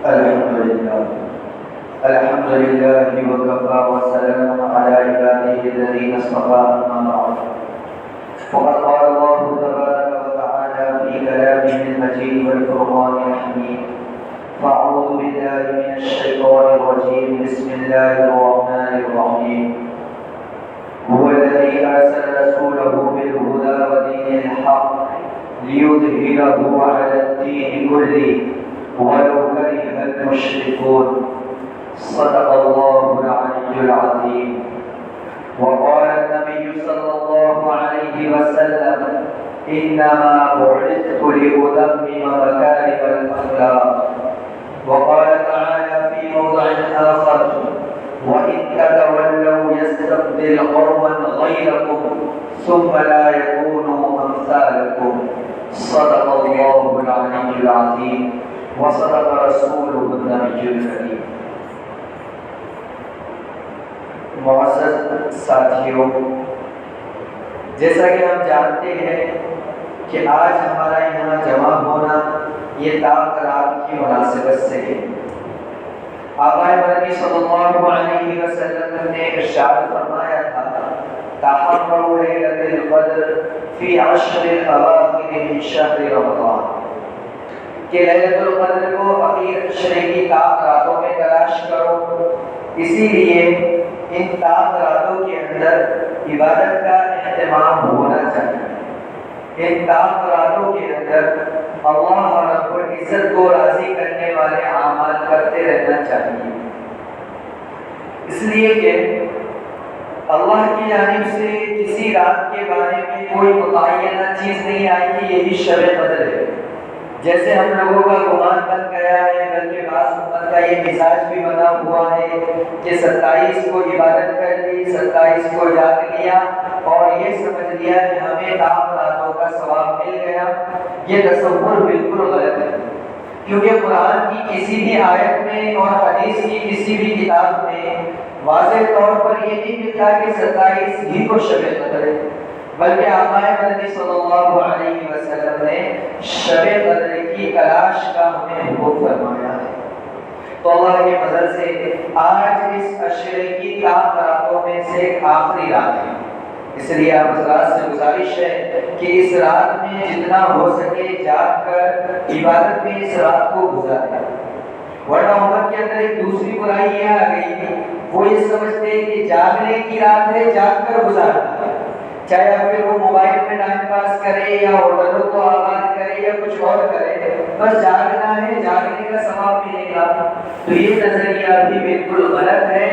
الحمد لله وكفى وسلام على عباده الذين اصطفى أما بعد فقد قال الله تبارك وتعالى في كلامه المجيد والفرقان الحميد فأعوذ بالله من الشيطان الرجيم بسم الله الرحمن الرحيم هو الذي أرسل رسوله بالهدى ودين الحق ليظهره على الدين كله ولو كره المشركون صدق الله العلي العظيم. وقال النبي صلى الله عليه وسلم إنما بعثت لأتمم مكارم الأخلاق. وقال تعالى في موضع آخر وإن تتولوا يستبدل قوما غيركم ثم لا يكونوا أمثالكم. صدق الله العلي العظيم وصدق رسوله النبي الكريم. معزز ساتھیوں، جیسا کہ ہم جانتے ہیں کہ آج ہمارا یہاں جمع ہونا یہ طاق رات کی مناسبت سے ہے۔ آقا مدنی صلی اللہ علیہ وسلم نے ارشاد فرمایا تھا تحروا لیلۃ القدر فی عشر الاواخر من شہر رمضان، کہ لیلۃ القدر کو اخیر عشرے کی طاق راتوں میں تلاش کرو۔ اسی لیے ان طاق راتوں کے اندر عبادت کا اہتمام ہونا چاہیے۔ ان طاق راتوں کے اندر اللہ رب العزت کو راضی کرنے والے اعمال کرتے رہنا چاہیے، اس لیے کہ اللہ کی جانب سے کسی رات کے بارے میں کوئی متعینہ چیز نہیں آئی کہ یہی شب قدر ہے، جیسے ہم لوگوں کا گمان بن گیا ہے، بلکہ بعض امت کا یہ مزاج بھی بنا ہوا ہے کہ 27 کو عبادت کر لی، 27 کو جاگ لیا اور یہ سمجھ لیا کہ ہمیں طاق راتوں کا ثواب مل گیا۔ یہ تصور بالکل غلط ہے، کیونکہ قرآن کی کسی بھی آیت میں اور حدیث کی کسی بھی کتاب میں واضح طور پر یہ نہیں ملتا کہ 27 ہی کو شب قدر ہے، بلکہ آقا مدنی صلی اللہ علیہ وسلم نے شب قدر کی تلاش کا ہمیں حکم فرمایا ہے۔ تو اللہ کے فضل سے آج اس عشرے کی طاق راتوں میں سے ایک آخری رات ہے، اس لیے آپ حضرات سے گزارش ہے کہ اس رات میں جتنا ہو سکے جاگ کر عبادت میں اس رات کو گزاریں، ورنہ امت کے اندر ایک دوسری برائی یہ آ گئی ہے، وہ یہ سمجھتے ہیں کہ جاگنے کی رات ہے، جاگ کر گزارنا ہے، چاہے پھر وہ موبائل میں ٹائم پاس کرے یا ہوٹلوں کو آباد کرے یا کچھ اور کرے، بس جاگنا ہے، جاگنے کا ثواب ملے گا۔ تو یہ نظریہ بھی بالکل غلط ہے،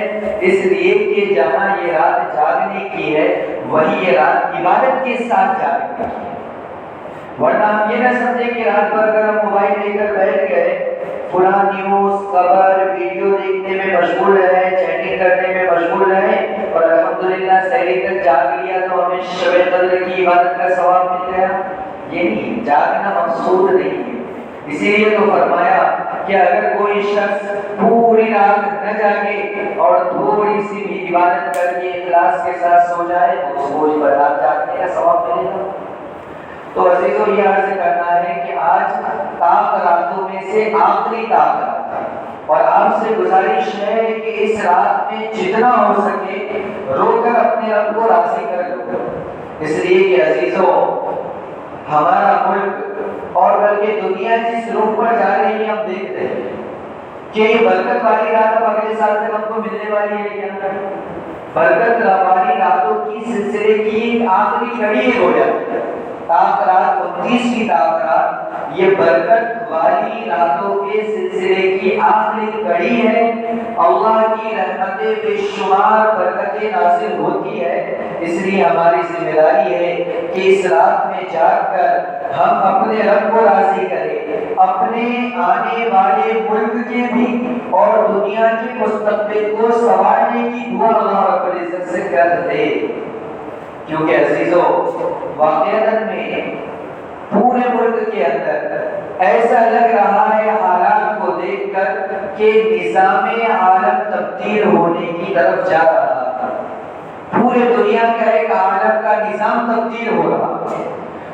اس لیے کہ جہاں یہ رات جاگنے کی ہے وہی یہ رات عبادت کے ساتھ جاگنے کی ہے، ورنہ ہم یہ نہ سمجھیں کہ رات بھر اگر ہم موبائل لے کر بیٹھ گئے فلاں نیوز خبر ویڈیو دیکھنے میں مشغول رہے، چیٹنگ کرنے میں مشغول رہے اور الحمدللہ سحری تک جاگ لیا تو ہمیں شب قدر کی عبادت کا ثواب مل گیا۔ یہ نہیں، جاگنا مقصود نہیں ہے۔ اسی لیے تو فرمایا کہ اگر کوئی شخص پوری رات نہ جاگے اور تھوڑی سی بھی عبادت کر کے اخلاص کے ساتھ سو جائے تو اس کو رات جاگنے کا ثواب ملے گا۔ تو عزیزو یہ عرض کرنا ہے کہ آج طاق راتوں میں سے آخری طاق رات ہے اور آپ سے گزارش ہے کہ اس رات میں جتنا ہو سکے رو کر اپنے رب کو راضی کر لو، اس لیے کہ عزیزو ہمارا ملک اور بلکہ دنیا جس رخ پر جا رہی ہے ہم دیکھ رہے ہیں کہ یہ برکت والی رات اب اگلے سال تک ہم کو ملنے والی ہے کیا؟ برکت والی راتوں کی سلسلے کی آخری کڑی ہے گویا طاق رات 29 طاق رات، یہ برکت والی راتوں کے سلسلے کی آخری کڑی ہے۔ اللہ کی رحمتیں بے شمار برکتیں نازل ہوتی ہے، اس لیے ہماری ذمہ داری ہے کہ اس رات میں جاگ کر ہم اپنے رب کو راضی کریں، اپنے آنے والے ملک کے بھی اور دنیا کے مستقبل کو سنوارنے کی دعا اللہ رب العزت سے کر دے، کیونکہ عزیزو واقعات میں پورے ملک کے اندر ایسا لگ رہا ہے حالات کو دیکھ کر کہ نظام عالم تبدیل ہونے کی طرف جا رہا ہے، پورے دنیا کا ایک عالم کا نظام تبدیل ہو رہا ہے،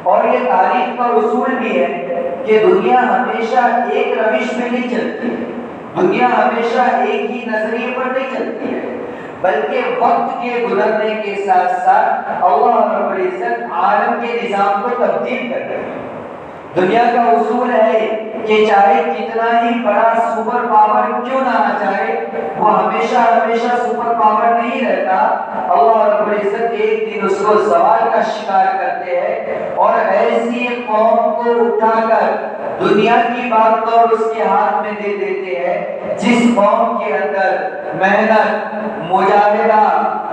اور یہ تاریخ کا اصول بھی ہے کہ دنیا ہمیشہ ایک روش میں نہیں چلتی، دنیا ہمیشہ ایک ہی نظریے پر نہیں چلتی ہے، بلکہ وقت کے گزرنے کے ساتھ ساتھ اللہ رب العزت عالم کے نظام کو تبدیل کر رہے ہیں۔ دنیا کا اصول ہے کہ چاہے کتنا ہی بڑا سپر پاور کیوں نہ آ جائے، وہ ہمیشہ سپر پاور نہیں رہتا۔ اللہ رب العزت ایک دن اس کو زوال کا شکار کرتے ہیں اور ایسی قوم کو اٹھا کر دنیا کی بات تو اس کے ہاتھ میں دے دیتے ہیں جس قوم کے اندر محنت، مجاہدہ،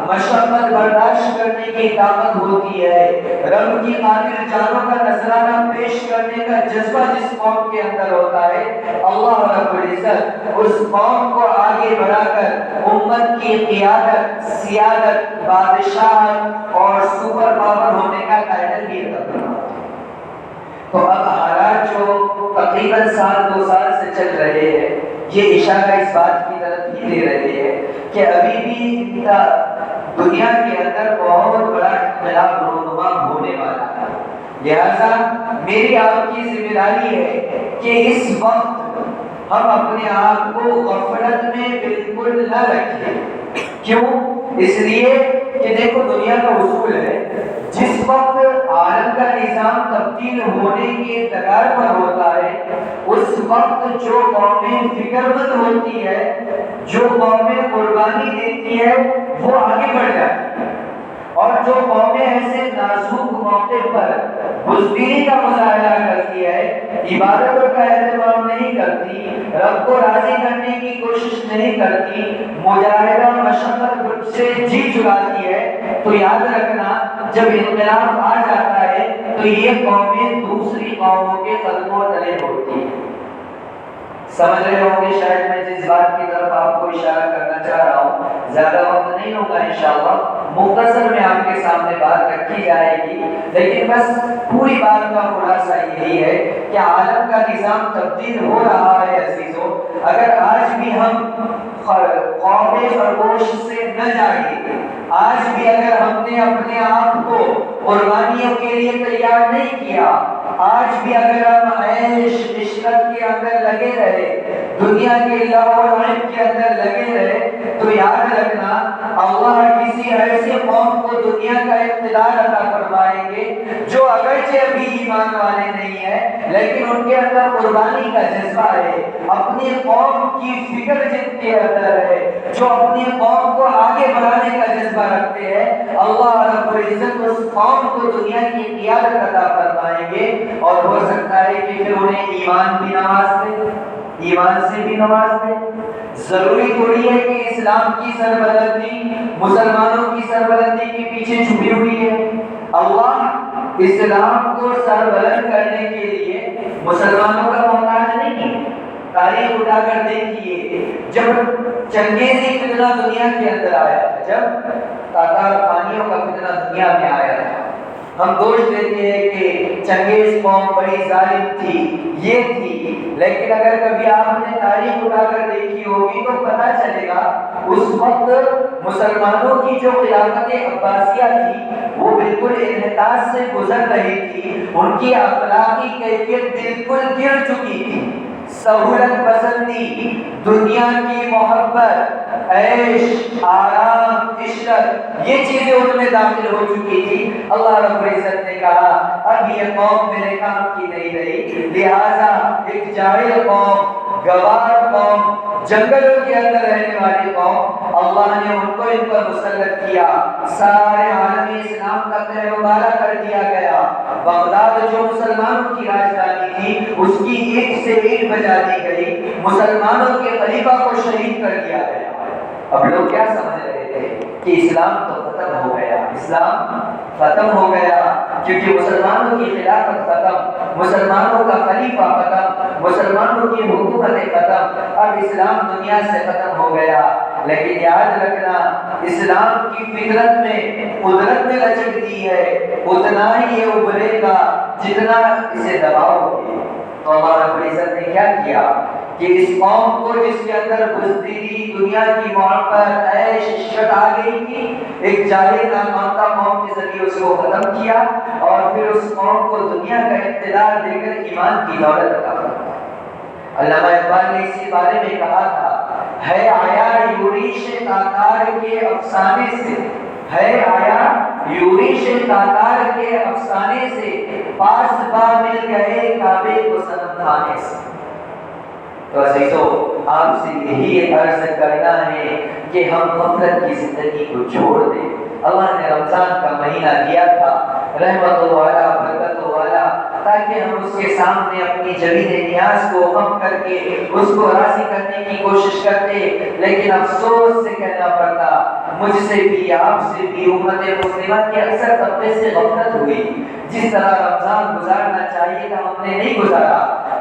مشقت برداشت کرنے کی طاقت ہوتی ہے، رب کی قادر جانوں کا نذرانہ پیش کرنے کا جذبہ جس قوم کے اندر ہوتا ہے، اللہ رب العزت اس قوم کو آگے بڑھا کر امت کی قیادت، سیادت، بادشاہت اور سپر پاور ہونے کا ٹائٹل بھی عطا کرتا ہے۔ تو اب حالات جو تقریباً سال 2 سال سے چل رہے ہیں، یہ اشارہ اس بات کی طرف ہی دے رہے ہیں کہ ابھی بھی دنیا کے اندر بہت بڑا انقلاب رونما ہونے والا ہے۔ لہذا میری آپ کی ذمہ داری ہے کہ اس وقت ہم اپنے آپ کو غفلت میں بالکل نہ رکھیں۔ کیوں؟ اس لیے کہ دیکھو دنیا کا اصول ہے، جس وقت عالم کا نظام تبدیل ہونے کے کگار پر ہوتا ہے، اس وقت جو قومیں فکر مند ہوتی ہے، جو قومیں قربانی دیتی ہے، وہ آگے بڑھ جاتی ہے، اور جو قومیں ایسے نازک موقع پر بزدلی کا مظاہرہ کرتی ہے، عبادتوں کا اہتمام نہیں کرتی، رب کو راضی کرنے کی کوشش نہیں کرتی، مجاہدہ مشقت سے جی چراتی ہے، تو یاد رکھنا جب انقلاب آ جاتا ہے تو یہ قومیں دوسری قوموں کے قدموں تلے ہوتی ہیں۔ سمجھ رہے ہوں گے شاید میں جس بات کی طرف آپ کو اشارہ کرنا چاہ رہا ہوں۔ زیادہ وقت نہیں ہوگا انشاءاللہ، مختصر میں آپ کے سامنے بات رکھی جائے گی، لیکن بس پوری بات کا خلاصہ یہی ہے کہ عالم کا نظام تبدیل ہو رہا ہے عزیزوں۔ اگر آج بھی ہم خواب خرگوش سے نہ جاگے، آج بھی اگر ہم نے اپنے آپ کو قربانیوں کے لیے تیار نہیں کیا، آج بھی اگر ہم عیش عشرت کے اندر لگے رہے، دنیا کے لہو و لعب کے اندر لگے رہے، تو یاد رکھنا اللہ کسی ایسے قوم کو دنیا کا اقتدار عطا فرمائیں گے جو اگرچہ ابھی ایمان والے نہیں ہیں لیکن ان کے اندر قربانی کا جذبہ ہے، اپنی قوم کی فکر جن کے اندر ہے، جو اپنی قوم کو آگے بڑھانے کا جذبہ رکھتے ہیں، اللہ رب العزت اس قوم کو دنیا کی قیادت عطا فرمائیں گے، اور ہو سکتا ہے کہ پھر انہیں ایمان بھی نواز دے، ایمان سے بھی نواز دے۔ ضروری تھوڑی ہے کہ اسلام کی سربلندی مسلمانوں کی سربلندی کے پیچھے چھپی ہوئی ہے۔ اللہ اسلام کو سربلند کرنے کے لیے مسلمانوں کا محتاج نہیں۔ تاریخ اٹھا کر دیکھیے، جب چنگیزی فتنہ دنیا کے اندر آیا تھا، جب تاتار افغانیوں کا فتنہ دنیا میں آیا تھا، ہم دوش دیتے ہیں کہ چنگیز قوم بڑی ظالم تھی، یہ تھی، لیکن اگر کبھی آپ نے تاریخ اٹھا کر دیکھی ہوگی تو پتہ چلے گا اس وقت مسلمانوں کی جو خلافت عباسیہ تھی وہ بالکل انحطاط سے گزر رہی تھی، ان کی اخلاقی کیفیت بالکل گر چکی تھی، سہولت پسندی، دنیا کی محبت، عیش، آرام، عشرت، یہ چیزیں ان میں داخل ہو چکی تھی۔ اللہ رب العزت نے کہا اب یہ قوم میرے کام کی نہیں رہی، لہٰذا ایک جاہل قوم، گوار قوم، جنگلوں کے اندر رہنے والی قوم، اللہ نے ان کو ان پر مسلط کیا، سارے عالم اسلام کا پہرے بالا کر دیا گیا، بغداد جو مسلمانوں کی راجدھانی تھی اس کی اینٹ سے اینٹ بجا دی گئی، مسلمانوں کے خلیفہ کو شہید کر دیا گیا۔ اب لوگ کیا سمجھ رہے تھے کہ اسلام تو ختم ہو گیا، اسلام ختم ہو گیا، کیونکہ مسلمانوں کی خلافت ختم، مسلمانوں کا خلیفہ ختم، مسلمانوں کی حکومت ختم، اب اسلام دنیا سے ختم ہو گیا۔ لیکن یاد رکھنا اسلام کی فطرت میں قدرت میں لچک دی ہے، اتنا ہی یہ ابھرے گا جتنا اسے دباؤ گے۔ تو اللہ رب العزت نے کیا کیا کہ اس قوم کو جس کے اندر بزدلی، دنیا کی محبت، عیش عشرت آ گئی تھی، ایک جاہل نامانتا قوم کے ذریعے اس کو ختم کیا، اور پھر اس قوم کو دنیا کا اقتدار دے کر ایمان کی دولت عطا فرمائی۔ علامہ اقبال نے اسی بارے میں کہا تھا، ہے آیا یوریش تاتار کے افسانے سے، ہے آیا یوریش تاتار کے افسانے سے، پاس با مل گئے کعبے کو صنم خانے سے۔ تو عزیزو، آپ سے یہی عرض کرنا ہے کہ ہم غفلت کی زندگی کو چھوڑ دیں۔ اللہ نے رمضان کا مہینہ دیا تھا رحمت والا، برکت والا، تاکہ ہم اس کے سامنے اپنی جدید نیاز کو کم کر کے اس کو راضی کرنے کی کوشش کرتے، لیکن افسوس سے کہنا پڑتا مجھ سے بھی، آپ سے بھی، امت مسلمہ کے اکثر طبقے سے غفلت ہوئی۔ جس طرح رمضان گزارنا چاہیے تھا ہم نے نہیں گزارا،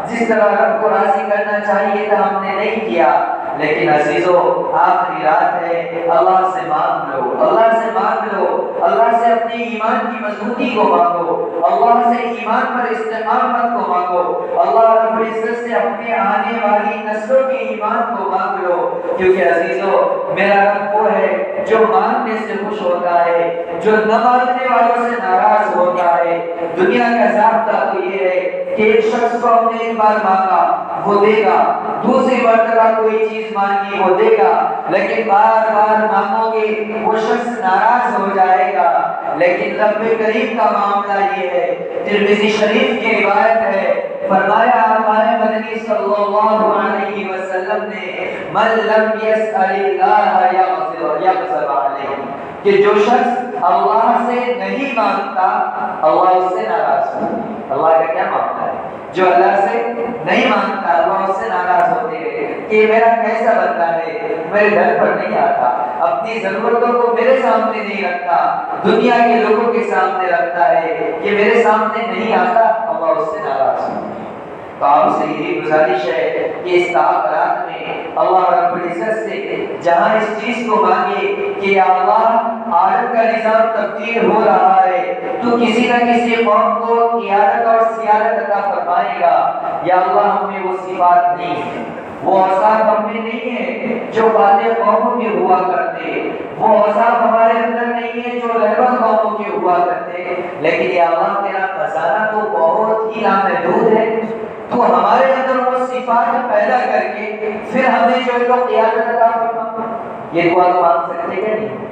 جس طرح رب کو راضی کرنا چاہیے تھا ہم نے نہیں کیا۔ لیکن عزیزو، آخری رات ہے، اللہ سے مانگ لو، اللہ سے مانگ لو، اللہ سے اپنے ایمان کی مضبوطی کو مانگو، اللہ سے ایمان پر استقامت کو مانگو، اللہ رب العزت سے اپنے آنے والی نسلوں کے ایمان کو مانگ لو، کیونکہ عزیزو میرا رب وہ ہے جو مانگنے سے خوش ہوتا ہے، جو نہ مانگنے والوں سے ناراض ہوتا ہے۔ دنیا کا ضابطہ تو یہ ہے کہ ایک شخص کو ہم نے ایک بار مانگا وہ دے گا، دوسری مرتبہ کوئی چیز مانگی وہ دے گا، لیکن بار بار مانگو گے وہ شخص ناراض ہو جائے گا۔ لیکن رب کریم کا معاملہ یہ ہے، ترمذی شریف کی روایت ہے، فرمایا آقا مدنی صلی اللہ علیہ وسلم نے، من لم یسأل اللہ یغضب علیہ، کہ جو شخص اللہ سے نہیں مانگتا اللہ اس سے ناراض ہوتا ہے۔ اللہ کا کیا معاملہ ہے؟ جو اللہ سے نہیں مانگتا اللہ اس سے ناراض ہوتے ہیں کہ میرا کیسا بندہ ہے، میرے گھر پر نہیں آتا، اپنی ضرورتوں کو میرے سامنے نہیں رکھتا، دنیا کے لوگوں کے سامنے رکھتا ہے، یہ میرے سامنے نہیں آتا، اللہ اس سے ناراض ہوتا ہے۔ تو آپ سے یہی گزارش ہے کہ اس رات میں اللہ رب العزت سے جہاں اس چیز کو مانگے کہ یا اللہ عالم کا نظام تبدیل ہو رہا ہے، تو کسی نہ کسی قوم کو قیادت اور سیادت عطا فرمائے گا، یا اللہ ہمیں وہ صفات نہیں ہے، وہ اوصاف ہم میں نہیں ہے جو والے قوموں کے ہوا کرتے، وہ اوصاف ہمارے اندر نہیں ہے جو رہبر قوموں کے ہوا کرتے، لیکن یا اللہ تیرا خزانہ تو بہت ہی لامحدود ہے، تو ہمارے اندر وہ صفات پیدا کر کے پھر ہمیں جو ہے تو قیادت عطا فرما۔ یہ دعا تو مانگ سکتے ہیں نہیں،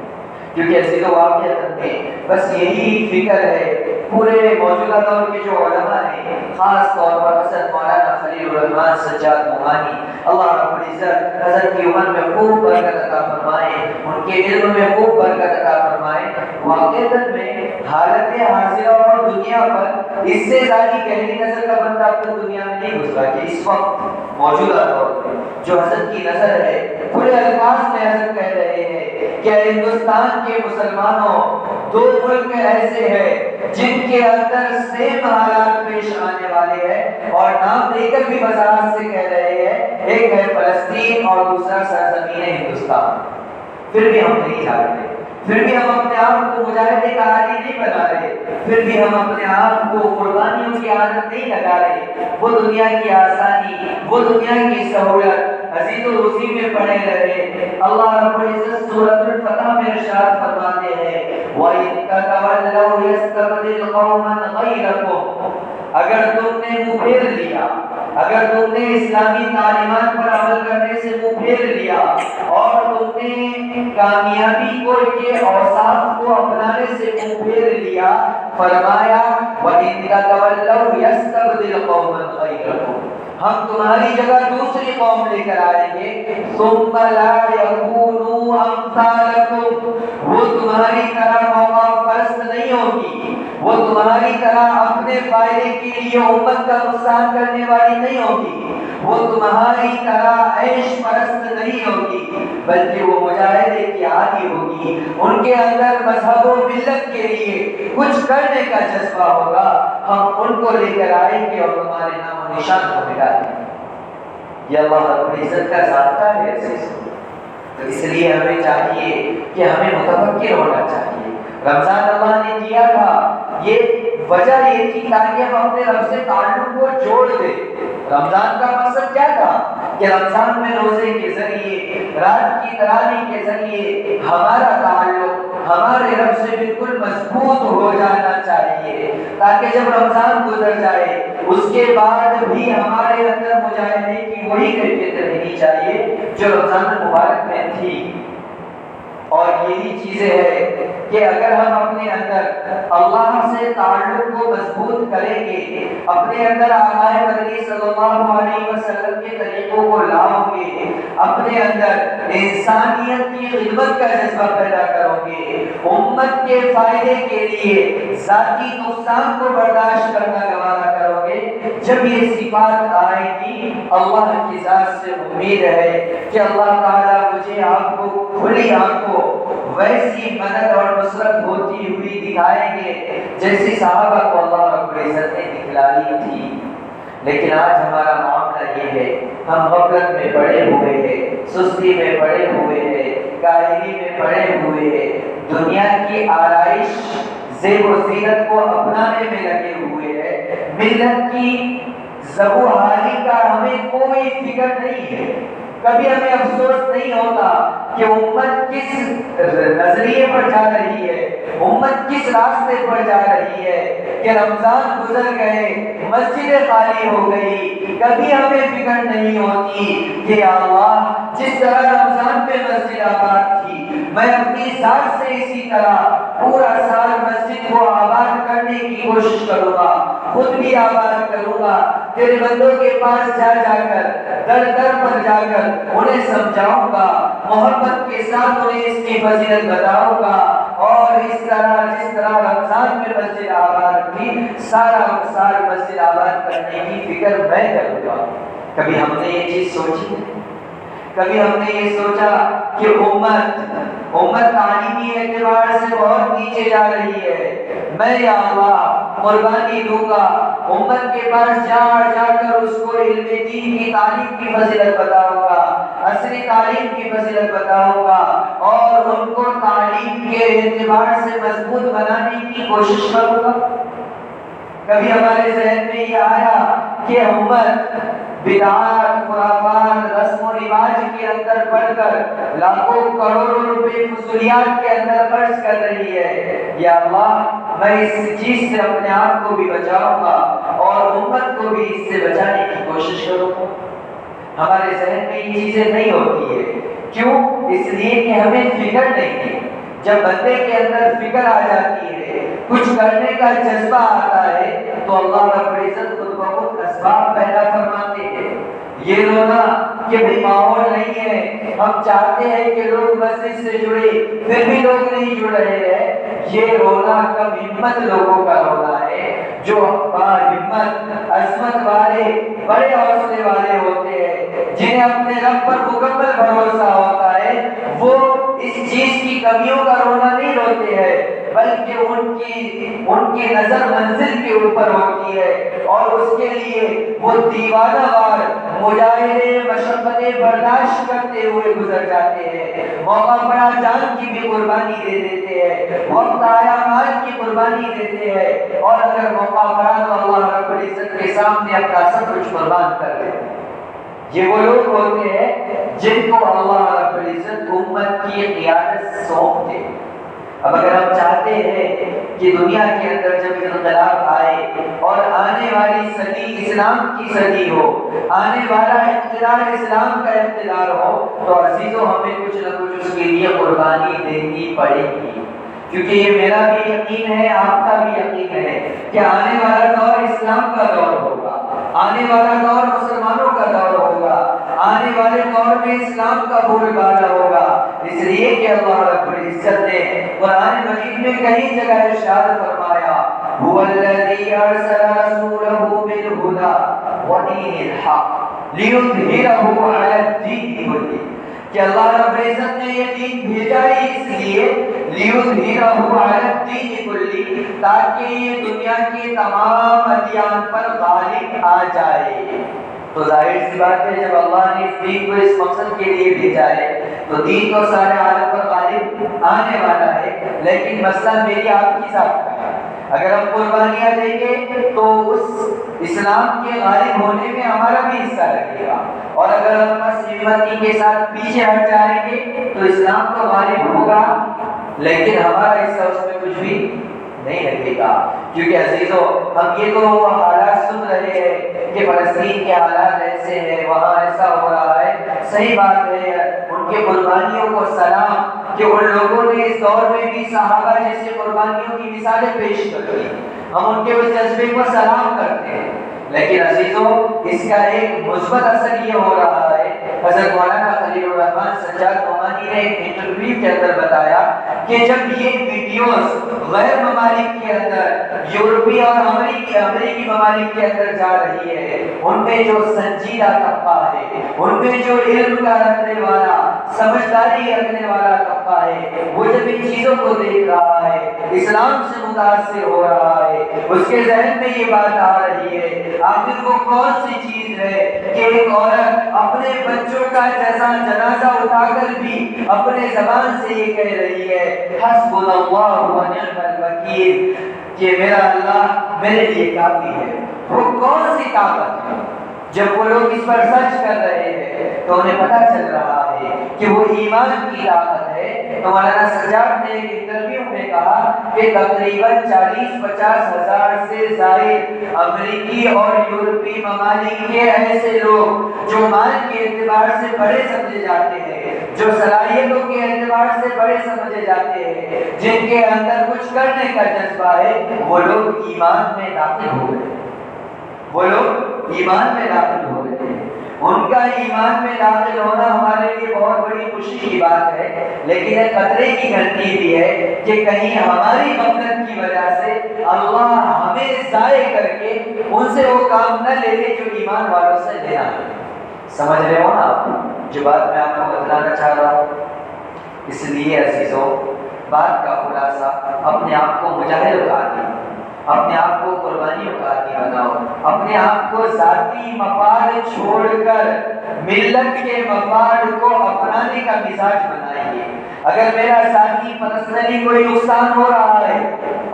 کیونکہ ایسی تو واقعات میں بس یہی فکر ہے پورے موجودہ دور کے جو علماء ہیں، خاص طور پر حضرت مولانا خلیل الرحمن سجاد مومانی، اللہ رب العزت حضرت کی عمر میں خوب برکت عطا فرمائے، ان کے علم میں خوب برکت عطا فرمائے۔ واقعات میں حالت حاضرہ اور دنیا پر اس سے زیادہ گہری نظر کا بندہ اپنی دنیا میں نہیں گزرا کہ اس وقت موجودہ دور میں جو حضرت کی نظر ہے، پورے الفاظ میں حضرت کہہ رہے ہیں کہ ہندوستان کے مسلمانوں، دو ملک ایسے ہیں جن کے اندر سیم حالات پیش آنے والے ہیں، اور نام لے کر بھی وضاحت سے کہہ رہے ہیں، ایک ہے فلسطین اور دوسرا سرزمین ہندوستان۔ پھر بھی ہم نہیں جانتے، پھر بھی ہم اپنے آپ کو مجاہدے کا عادی نہیں بنا رہے، پھر بھی ہم اپنے آپ کو قربانیوں کی عادت نہیں لگا رہے، وہ دنیا کی آسانی، وہ دنیا کی سہولت عزیز و اسی میں پڑے رہے۔ اللہ رب العزت سورۃ الفتح میں ارشاد فرماتے ہیں، وَإِن تَتَوَلَّوْا يَسْتَبْدِلْ قَوْمًا غَيْرَكُمْ، اگر تم نے منہ پھیر لیا، اگر تم نے اسلامی تعلیمات پر عمل کرنے سے منہ پھیر لیا اور تم نے کامیابی کو کے اوصاف کو اپنانے سے منہ پھیر لیا، فرمایا وَإِن تَتَوَلَّوْا يَسْتَبْدِلْ قَوْمًا غَيْرَكُمْ، ہم تمہاری جگہ دوسری قوم لے کر آئیں گے، ثُمَّ لَا يَكُونُوا أَمْثَالَكُمْ، وہ تمہاری طرح موقع پرست نہیں ہوگی، وہ تمہاری طرح اپنے فائدے کے لیے امت کا نقصان کرنے والی نہیں ہوگی، وہ تمہاری طرح عیش پرست نہیں ہوگی، بلکہ وہ مجاہدے کی عادی ہوگی، ان کے اندر مذہب و ملت کے لیے کچھ کرنے کا جذبہ ہوگا، ہم ان کو لے کر آئیں گے اور تمہارے نام و نشان کو مٹا دیں گے۔ یہ اللہ رب العزت کا ذاتہ ہے عزیز، تو اس لیے ہمیں چاہیے کہ ہمیں متفکر ہونا چاہیے۔ رمضان اللہ نے دیا تھا، یہ وجہ یہ تھی تاکہ ہم اپنے رب سے تعلق کو جوڑ دیں۔ رمضان کا مقصد کیا تھا کہ رمضان میں روزے کے ذریعے، رات کی تراویح کے ذریعے ہمارا تعلق، ہمارے رب سے بالکل مضبوط ہو جانا چاہیے، تاکہ جب رمضان گزر جائے اس کے بعد بھی ہمارے اندر مجاہدے کی وہی کیفیت رہنی چاہیے جو رمضان مبارک میں تھی۔ اور یہی چیزیں ہے کہ اگر ہم اپنے اندر اللہ سے تعلق کو مضبوط کریں گے، اپنے اندر آقا مدنی صلی اللہ علیہ وسلم کے طریقوں کو لاؤ گے، اپنے اندر انسانیت کی خدمت کا جذبہ پیدا کرو گے، امت کے فائدے کے لیے ذاتی نقصان کو برداشت کرنا گوارا کرو گے، جب یہ صفات آئے گی اللہ کی ذات سے امید ہے کہ اللہ تعالیٰ مجھے آپ کو کھلی آنکھوں ویسی مدد اور نصرت ہوتی ہوئی دکھائیں گے جیسی صحابہ کو اللہ رب العزت نے دکھلائی تھی۔ لیکن آج ہمارا معاملہ یہ ہے، ہم غفلت میں پڑے ہوئے ہیں، سستی میں پڑے ہوئے ہیں، کاہلی میں پڑے ہوئے ہیں، دنیا کی آرائش زیب و زینت کو اپنانے میں لگے ہوئے ہیں، ملت کی زبو حالی کا ہمیں کوئی فکر نہیں ہے۔ کبھی ہمیں افسوس نہیں ہوتا کہ امت کس نظریے پر جا رہی ہے، امت کس راستے پر جا رہی ہے، کہ رمضان گزر گئے، مسجدیں خالی ہو گئی، کبھی ہمیں فکر نہیں ہوتی کہ اللہ جس طرح رمضان میں مسجد آباد تھی، میں اپنی ذات سے اسی طرح پورا سال مسجد کو آباد کرنے کی کوشش کروں گا، خود بھی آباد کروں گا، تیرے بندوں کے پاس جا جا کر در در پر جا کر انہیں سمجھاؤں گا، محبت کے ساتھ انہیں اس کی فضیلت بتاؤں گا، اور اس طرح جس طرح رمضان میں مسجد آباد تھی سارا سال مسجد آباد کرنے کی فکر میں کروں گا۔ کبھی ہم نے یہ چیز سوچی؟ کبھی ہم نے یہ سوچا کہ امت تعلیمی اعتبار سے بہت نیچے جا رہی ہے، میں یا اللہ قربانی دوں گا، امت کے پاس جا جا کر اس کو علم دین کی تعلیم کی فضیلت بتاؤں گا، عصری تعلیم کی فضیلت بتاؤں گا، اور ان کو تعلیم کے اعتبار سے مضبوط بنانے کی کوشش کروں گا۔ کبھی ہمارے ذہن میں یہ آیا کہ امت بدعات، خرافات، رسم و رواج کے اندر پڑھ کر لاکھوں کروڑوں روپے فضولیات کے اندر خرچ کر رہی ہے، یا اللہ میں اس چیز سے اپنے آپ کو بھی بچاؤں گا اور امت کو بھی اس سے بچانے کی کوشش کروں گا؟ ہمارے ذہن میں یہ چیزیں نہیں ہوتی ہے، کیوں؟ اس لیے کہ ہمیں فکر نہیں ہے۔ جب بندے کے اندر فکر آ جاتی ہے، کچھ کرنے کا جذبہ آتا ہے، تو اللہ رب العزت خود بخود اسباب پیدا فرماتے ہیں۔ یہ رونا کہ بھئی ماحول نہیں ہے، ہم چاہتے ہیں کہ لوگ مسجد سے جڑے پھر بھی لوگ نہیں جڑ رہے ہیں، یہ رونا کم ہمت لوگوں کا رونا ہے، جو با ہمت عظمت والے بڑے حوصلے والے ہوتے ہیں، جنہیں اپنے رب پر مکمل بھروسہ ہوتا ہے، وہ اس چیز کی کمیوں کا رونا نہیں روتے ہیں، بلکہ ان کی نظر منزل کے اوپر ہوتی ہے، اور اس کے لیے وہ دیوانہ وار مجاہدے مشقتیں برداشت کرتے ہوئے گزر جاتے ہیں، موقع پڑا جان کی بھی قربانی دے دیتے ہیں، وقت آیا مال کی قربانی دیتے ہیں، اور اگر موقع پڑا تو اللہ رب العزت کے سامنے اپنا سب کچھ قربان کر دیتے ہیں۔ یہ وہ لوگ ہوتے ہیں جن کو اللہ رب العزت امت کی قیادت سونپ دے۔ اب اگر ہم چاہتے ہیں کہ دنیا کے اندر جب انقلاب آئے اور آنے والی صدی اسلام کی صدی ہو، آنے والا اقتدار اسلام کا اقتدار ہو، تو عزیزو ہمیں کچھ نہ کچھ اس کے لیے قربانی دینی پڑے گی، کیونکہ یہ میرا بھی یقین ہے، آپ کا بھی یقین ہے کہ آنے والا دور اسلام کا دور ہوگا، آنے والا دور مسلمانوں کا دور ہوگا، آنے والے دور میں اسلام کا بول بالا ہوگا، اس لیے کہ اللہ رب العزت نے قرآن مجید میں کئی جگہ ارشاد فرمایا هو الذی ارسل رسولہ بالہدی ودین الحق لیظہرہ علی الدین کلہ، کہ اللہ رب العزت نے یہ دین بھیجا ہی اس لیے لیظہرہ علی الدین کلہ، تاکہ یہ دنیا کے تمام ادیان پر غالب آ جائے۔ تو ظاہر سی بات ہے جب اللہ نے اس دین کو اس مقصد کے لیے بھیجا ہے تو دین تو سارے عالم پر غالب آنے والا ہے، لیکن مسئلہ میری آپ کی ذات کا ہے۔ اگر ہم قربانیاں دیں گے تو اس اسلام کے غالب ہونے میں ہمارا بھی حصہ لگے گا، اور اگر ہم بس ہمتی کے ساتھ پیچھے ہٹ جائیں گے تو اسلام تو غالب ہوگا لیکن ہمارا حصہ اس میں کچھ بھی نہیں لگے گا، کیونکہ عزیزوں ہم یہ تو حالات سن رہے ہیں کہ فلسطین کے حالات ایسے ہیں، وہاں ایسا ہو رہا ہے، صحیح بات ہے، ان کے قربانیوں کو سلام کہ ان لوگوں نے اس دور میں بھی صحابہ جیسے قربانیوں کی مثالیں پیش کر دی، ہم ان کے اس جذبے کو سلام کرتے ہیں، لیکن عزیزوں اس کا ایک مثبت اثر یہ ہو رہا ہے۔ حضرت مولانا خلیل الرحمن سجاد نعمانی نے ایک انٹرویو کے اندر بتایا کہ جب یہ ویڈیوز غیر ممالک کے اندر، یورپی اور امریکی ممالک کے اندر جا رہی ہے، ان میں جو سنجیدہ طبقہ ہے، ان میں جو علم کا رکھنے والا، سمجھداری رکھنے والا طبقہ ہے، وہ جب ان چیزوں کو دیکھ رہا ہے، اسلام سے متاثر ہو رہا ہے، اس کے ذہن میں یہ بات آ رہی ہے، آخر وہ کون سی چیز ہے کہ ایک عورت اپنے بچوں کا جنازہ اٹھا کر بھی اپنے زبان سے یہ کہہ رہی ہے حسبنا اللہ و نعم الوکیل، کہ میرا اللہ میرے لیے کافی ہے۔ وہ کون سی طاقت ہے؟ جب وہ لوگ اس پر سرچ کر رہے ہیں تو انہیں پتہ چل رہا ہے کہ وہ ایمان کی طاقت ہے۔ تو مولانا سجاد نے ایک انٹرویو میں کہا کہ تقریباً 40-50 ہزار سے زائد امریکی اور یورپی ممالک کے ایسے لوگ جو مال کے اعتبار سے بڑے سمجھے جاتے ہیں، جو صلاحیتوں کے اعتبار سے بڑے سمجھے جاتے ہیں، جن کے اندر کچھ کرنے کا جذبہ ہے، وہ لوگ ایمان میں داخل ہو گئے، وہ لوگ ایمان میں داخل ہو رہے ہیں۔ ان کا ایمان میں داخل ہونا ہمارے لیے بہت بڑی خوشی کی بات ہے، لیکن ایک خطرے کی گھنٹی بھی ہے کہ کہیں ہماری غفلت کی وجہ سے اللہ ہمیں ضائع کر کے ان سے وہ کام نہ لے لے جو ایمان والوں سے لینا ہے۔ سمجھ رہے ہو نا آپ جو بات میں آپ کو بتلانا چاہ رہا ہوں؟ اس لیے عزیزوں بات کا خلاصہ اپنے آپ کو مجاہد کا عادی، اپنے آپ کو قربانیوں کا عادی بناؤ، اپنے آپ کو ذاتی مفاد چھوڑ کر ملت کے مفاد کو اپنانے کا مزاج بنائیے۔ اگر میرا ذاتی پرسنلی کوئی نقصان ہو رہا ہے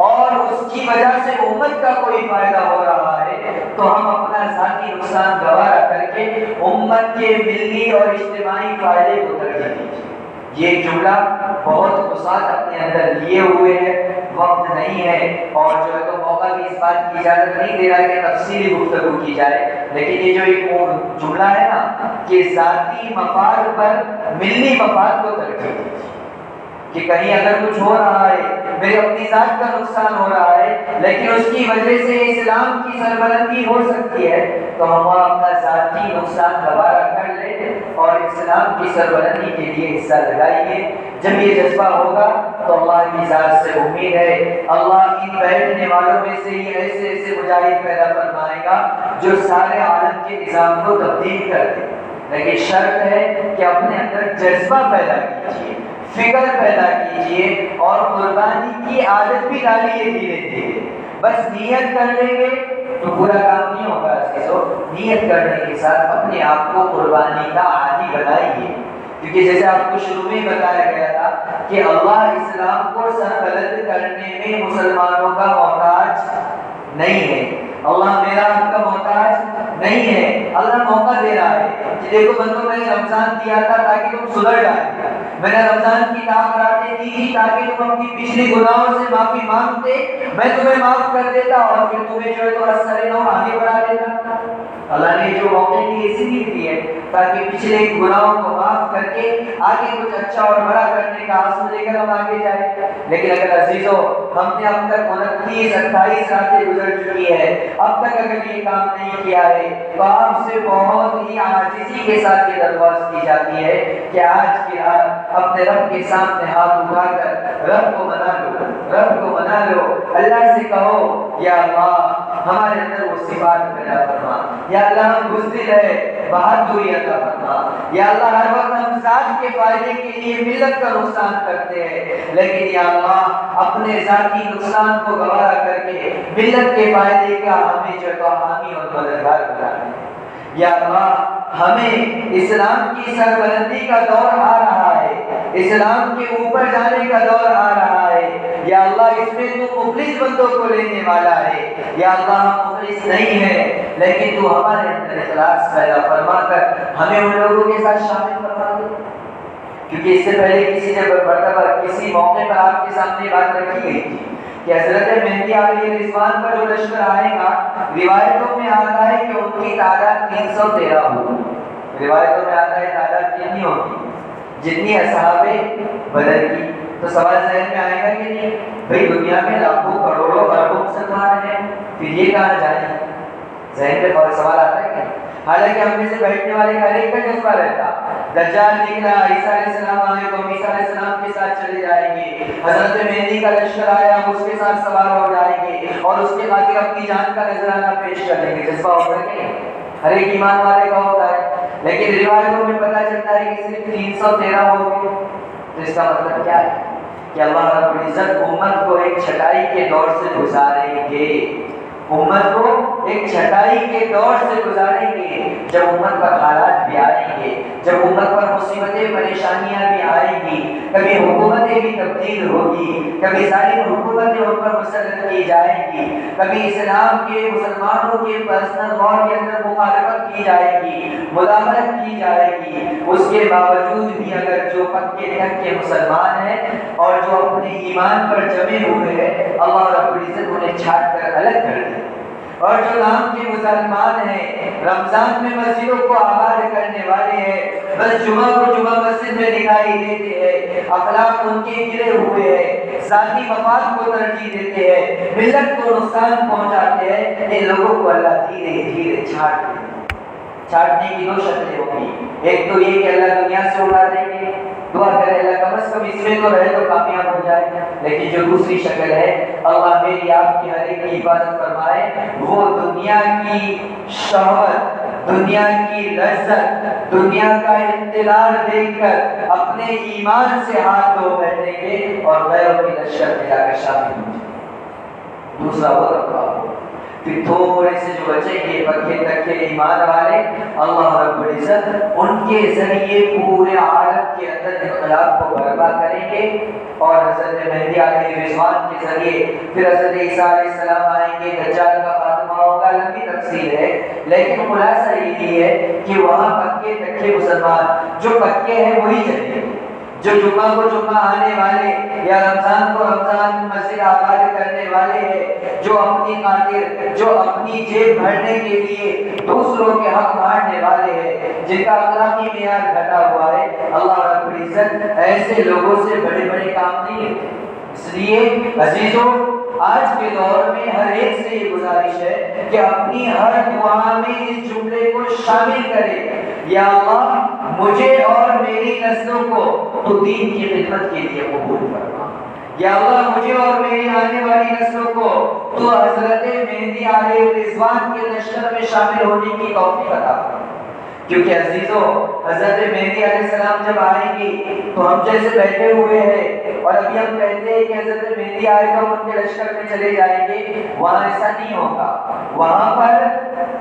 اور اس کی وجہ سے امت کا کوئی فائدہ ہو رہا ہے تو ہم اپنا ذاتی نقصان گوارا کر کے امت کے ملی اور اجتماعی فائدے کو ترجیح دیجیے۔ یہ جملہ بہت وسعت اپنے اندر لیے ہوئے ہے، وقت نہیں ہے اور جو ہے تو موقع بھی اس بات کی اجازت نہیں دے رہا کہ تفصیلی گفتگو کی جائے، لیکن یہ جو ایک جملہ ہے نا کہ ذاتی مفاد پر ملی مفاد کو ترجیح دیجیے، کہ کہیں اگر کچھ ہو رہا ہے، میری اپنی ذات کا نقصان ہو رہا ہے لیکن اس کی وجہ سے اسلام کی سربلندی ہو سکتی ہے تو ہم اپنا ذاتی نقصان گوارا کر لیں اور اسلام کی سربلندی کے لیے حصہ لگائیے۔ جب یہ جذبہ ہوگا تو اللہ کی ذات سے امید ہے اللہ ان بیٹھنے والوں میں سے یہ ایسے ایسے مجاہد پیدا فرمائے گا جو سارے عالم کے نظام کو تبدیل کر دیں، لیکن شرط ہے کہ اپنے اندر جذبہ پیدا کیجیے، فکر پیدا کیجیے اور قربانی کی عادت بھی ڈالیے دھیرے دھیرے۔ بس نیت کر لیں گے تو پورا کام نہیں ہوگا عزیزو، نیت کرنے کے ساتھ اپنے آپ کو قربانی کا عادی بنائیے، کیونکہ جیسے آپ کو شروع میں بتایا گیا تھا کہ اللہ اسلام کو سربلند کرنے میں مسلمانوں کا محتاج نہیں ہے، اللہ میرا آپ کا محتاج نہیں ہے، اللہ موقع دے رہا ہے کہ دیکھو بندوں میں نے رمضان دیا تھا تاکہ تم سدھر جائے، میں نے رمضان کی تعبیراتیں دی تھی تاکہ تم اپنی پچھلی گناہوں سے معافی مانگتے، میں تمہیں معاف کر دیتا اور پھر تمہیں جو ہے تو اثر نو آگے بڑھا دیتا۔ اللہ نے جو موقع دی اسی لیے دی ہے تاکہ پچھلے گناہوں کو معاف کر کے آگے کچھ اچھا اور بڑا کرنے کا عزم لے کر ہم آگے جائیں۔ لیکن اگر عزیزو ہم نے اب تک 29-28 راتیں گزر چکی ہے، اب تک اگر یہ کام نہیں کیا ہے تو آپ سے بہت ہی عاجزی کے ساتھ یہ درخواست کی جاتی ہے کہ آج کی رات اپنے رب کے سامنے ہاتھ اٹھا کر رب کو منا لو، رب کو منا لو، اللہ سے کہو یا اللہ ہمارے اندر وہ صفات پیدا فرما، یا اللہ ہم بزدل ہے بہادری عطا فرما، یا اللہ ہر وقت ہم ذات کے فائدے کے لیے ملت کا نقصان کرتے ہیں لیکن یا اللہ اپنے ذاتی نقصان کو گوارا کر کے ملت کے فائدے کا ہمیں جو ہے حامی اور مددگار بنا دے۔ یا اللہ ہمیں اسلام کی سربلندی کا دور آ رہا ہے، اسلام کے اوپر جانے کا دور آ رہا ہے، یا اللہ اس میں تو مخلص بندوں کو لینے والا ہے، یا اللہ ہم مخلص نہیں ہیں لیکن تو ہمارے اندر اخلاص پیدا فرما کر ہمیں ان لوگوں کے ساتھ شامل فرما دے، کیونکہ اس سے پہلے کسی نے مرتبہ کسی موقع پر آپ کے سامنے بات رکھی گئی تھی کہ حضرت مہدی علیہ رضوان کا جو لشکر آئے گا، روایتوں میں آتا ہے کہ ان کی تعداد 313 ہوگی۔ روایتوں میں آتا ہے تعداد کتنی ہوگی؟ جتنی اصحاب بدر کی۔ تو سوال ذہن میں آئے گا کہ نہیں بھائی دنیا میں لاکھوں کروڑوں اربوں مسلمان ہیں، پھر یہ کہاں جائیں؟ ذہن میں بہت سوال آتا ہے کہ حالانکہ ہم میں سے بیٹھنے والے کا ایک کا جذبہ رہتا، دجال نکلا، عیسیٰ علیہ السلام آئے تو عیسیٰ علیہ السلام کے ساتھ چلے جائیں گے، حضرت مہدی کا لشکر آیا ہم اس کے ساتھ سوار ہو جائیں گے اور اس کے خاطر اپنی جان کا نذرانہ پیش کر دیں گے۔ جذبہ ہوتا ہے کہ ہر ایک ایمان والے کا ہوتا ہے، لیکن روایتوں میں پتہ چلتا ہے کہ صرف 313 ہو گئے۔ تو اس کا مطلب کیا ہے کہ اللہ رب العزت امت کو ایک چھٹائی کے دور سے گزاریں گے، امت کو ایک چھٹائی کے دور سے گزاریں گے، جب امت پر حالات بھی آئیں گے، جب امت پر مصیبتیں پریشانیاں بھی آئیں گی، کبھی حکومتیں بھی تبدیل ہوگی، کبھی ظالم حکومتیں ان پر مسلط کی جائیں گی، کبھی اسلام کے مسلمانوں کے پرسنل لا کے اندر مخالفت کی جائے گی، مداخلت کی جائے گی۔ اس کے باوجود بھی اگر جو پکے ڈھکے مسلمان ہیں اور جو اپنے ایمان پر جمے ہوئے ہیں، اللہ رب العزت انہیں چھانٹ کر الگ کر دے۔ اور جو نام کے مسلمان ہیں، رمضان میں مسجدوں کو آباد کرنے والے ہیں، بس جمعہ کو جمعہ مسجد میں دکھائی دیتے ہیں، اخلاق ان کے گرے ہوئے ہیں، ذاتی مفاد کو ترجیح دیتے ہیں، ملت کو نقصان پہنچاتے ہیں، ان لوگوں کو اللہ دھیرے دھیرے چھاٹنے کی دو شکلیں ہوگی۔ ایک تو یہ کہ اللہ دنیا سے اڑا دیں گے، دعا کرے اللہ کم از کم اس میں تو رہے تو کامیاب ہو جائے۔ لیکن جو دوسری شکل ہے، اللہ میری آپ کی ہر ایک کی حفاظت فرمائے، وہ دنیا کی شہوت، دنیا کی لذت، دنیا کا انتظار دیکھ کر اپنے ایمان سے ہاتھ دھو بیٹھیں گے اور غیروں کے لشکر میں جا کر شامل ہو جائیں۔ دوسرا وہ طبقہ، پھر تھوڑے سے جو بچیں گے پکے تکے ایمان والے، اللہ رب العزت ان کے ذریعے پورے عالم کے اندر انقلاب کو برپا کریں گے، اور حضرت مہدی علیہ رضوان کے ذریعے پھر حضرت عیسیٰ علیہ السلام آئیں گے، دجال کا خاتمہ ہوگا۔ لمبی تفصیل ہے، لیکن خلاصہ یہی ہے کہ وہاں پکے تکے مسلمان جو پکے ہیں وہی چلیں گے، جو جمعہ کو جمعہ آنے والے یا رمضان کو رمضان مسجد آباد کرنے والے ہیں، جو اپنی خاطر، جو اپنی جیب بھرنے کے لیے دوسروں کے حق مارنے والے ہیں، جن کا اخلاقی معیار گھٹا ہوا ہے، اللہ رب العزت ایسے لوگوں سے بڑے بڑے کام نہیں لیتے۔ اس لیے عزیزوں، آج کے دور میں ہر ایک سے یہ گزارش ہے کہ اپنی ہر دعا میں اس جملے کو شامل کرے، یا اللہ مجھے اور میری نسلوں کو تو دین کی خدمت کے لیے قبول فرما، یا اللہ مجھے اور میری آنے والی نسلوں کو تو حضرت مہدی علیہ رضوان کے لشکر میں شامل ہونے کی توفیق عطا فرما۔ کیونکہ عزیزوں، حضرت مہدی علیہ السلام جب آئیں گی تو ہم جیسے بیٹھے ہوئے ہیں اور ابھی ہم کہتے ہیں کہ حضرت مہدی آئے گا ان کے لشکر میں چلے جائیں گے، وہاں ایسا نہیں ہوگا۔ وہاں پر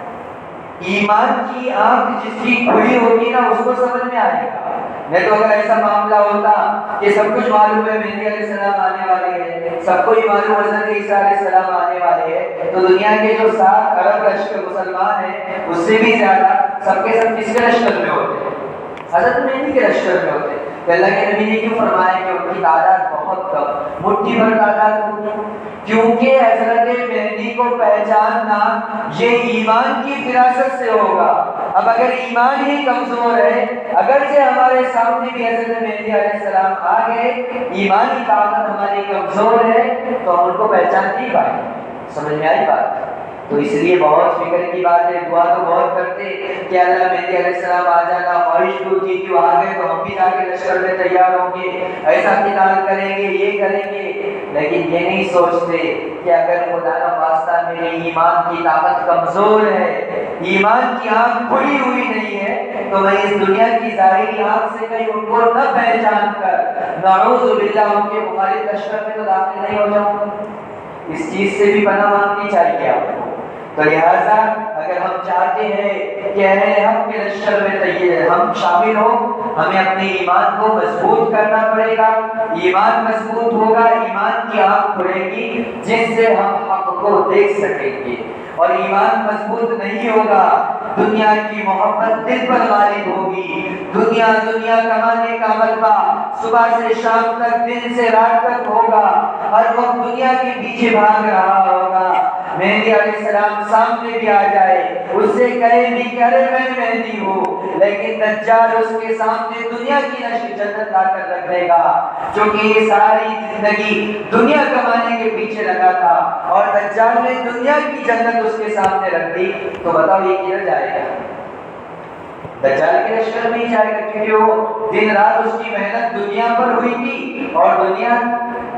ایمان کی آنکھ جس کی کھلی ہوگی نا اس کو سمجھ میں آئے گا۔ نہیں تو اگر ایسا معاملہ ہوتا کہ سب کچھ معلوم ہے مہدی علیہ السلام آنے والے ہیں، سب کو ہی معلوم حضرت عیسیٰ علیہ السلام آنے والے ہیں، تو دنیا کے جو 7 ارب لشکر مسلمان ہیں اس سے بھی زیادہ سب کے سب کس کے لشکر میں ہوتے ہیں؟ حضرت مہدی کے لشکر میں ہوتے ہیں۔ کہ اللہ کے نبی نے کیوں فرمایا کہ ان کی تعداد بہت کم، مٹھی بھر تعداد ہوگی؟ کیونکہ حضرت مہدی کو پہچاننا یہ ایمان کی فراست سے ہوگا۔ اب اگر ایمان ہی کمزور ہے، اگرچہ ہمارے سامنے بھی حضرت مہدی علیہ السلام آ گئے، ایمانی طاقت ہماری کمزور ہے تو ہم ان کو پہچان نہیں پائیں۔ سمجھ میں آئی بات؟ تو اس لیے بہت فکر کی بات ہے، دعا تو بہت کرتے کہ اللہ مہدی علیہ السلام آ جانا، خواہش تو تھی کہ وہ آ گئے تو ہم بھی جا کے لشکر میں تیار ہوں گے، ایسا قتال کریں گے، یہ کریں گے، لیکن یہ نہیں سوچتے کہ اگر خدا کا واسطہ میرے ایمان کی طاقت کمزور ہے، ایمان کی آنکھ کھلی ہوئی نہیں ہے، تو میں اس دنیا کی ظاہری آنکھ سے کہیں ان کو نہ پہچان کر نعوذ باللہ ان کے مخالف لشکر میں تو داخل نہیں ہو جاؤں گا۔ اس چیز سے بھی پناہ مانگنی چاہیے آپ کو۔ تو لہٰذا اگر ہم چاہتے ہیں کہ اہل حق کے لشکر میں ہم شامل ہوں، ہمیں اپنے ایمان کو مضبوط کرنا پڑے گا۔ ایمان مضبوط ہوگا، ایمان کی آنکھ کھلے گی جس سے ہم حق کو دیکھ سکیں گے، اور ایمان مضبوط نہیں ہوگا، دنیا کی محبت دل پر غالب ہوگی، دنیا دنیا کمانے کا مطلب صبح سے شام تک، دن سے رات تک ہوگا، ہر وقت دنیا کے پیچھے بھاگ رہا ہوگا۔ مہدی علیہ السلام سامنے بھی آ جائے، اس سے کہے بھی کہ ارے میں مہدی ہوں، لیکن دجال اس کے سامنے دنیا کی نشر جنت لا کر رکھ دے گا، کیونکہ یہ ساری زندگی دنیا کمانے کے پیچھے لگا تھا، اور دجال نے دنیا کی جنت اس کے سامنے رکھ دی، تو بتاؤ یہ کدھر جائے گا؟ دجال کے لشکر میں ہی جائے گا، کیونکہ وہ دن رات اس کی محنت دنیا پر ہوئی تھی، اور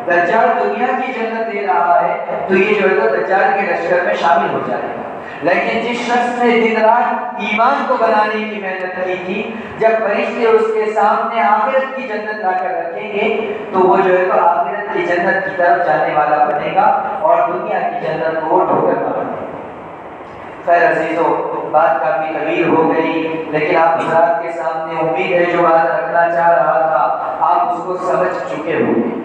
دجال دنیا کی جنت دے رہا ہے، تو یہ جو ہے تو دجال کے لشکر میں شامل ہو جائے گا۔ لیکن جس شخص نے دن رات ایمان کو بنانے کی محنت کی تھی، جب فرشتے اس کے سامنے آخرت کی جنت لا کر رکھیں گے، تو وہ جو ہے تو آخرت کی جنت کی طرف جانے والا بنے گا، اور دنیا کی جنت کو وہ ٹھوکر نہ بنے گا۔ خیر عزیزو، بات کافی طویل ہو گئی، لیکن آپ حضرات کے سامنے امید ہے جو بات رکھنا چاہ رہا تھا آپ اس کو سمجھ چکے ہوں گے،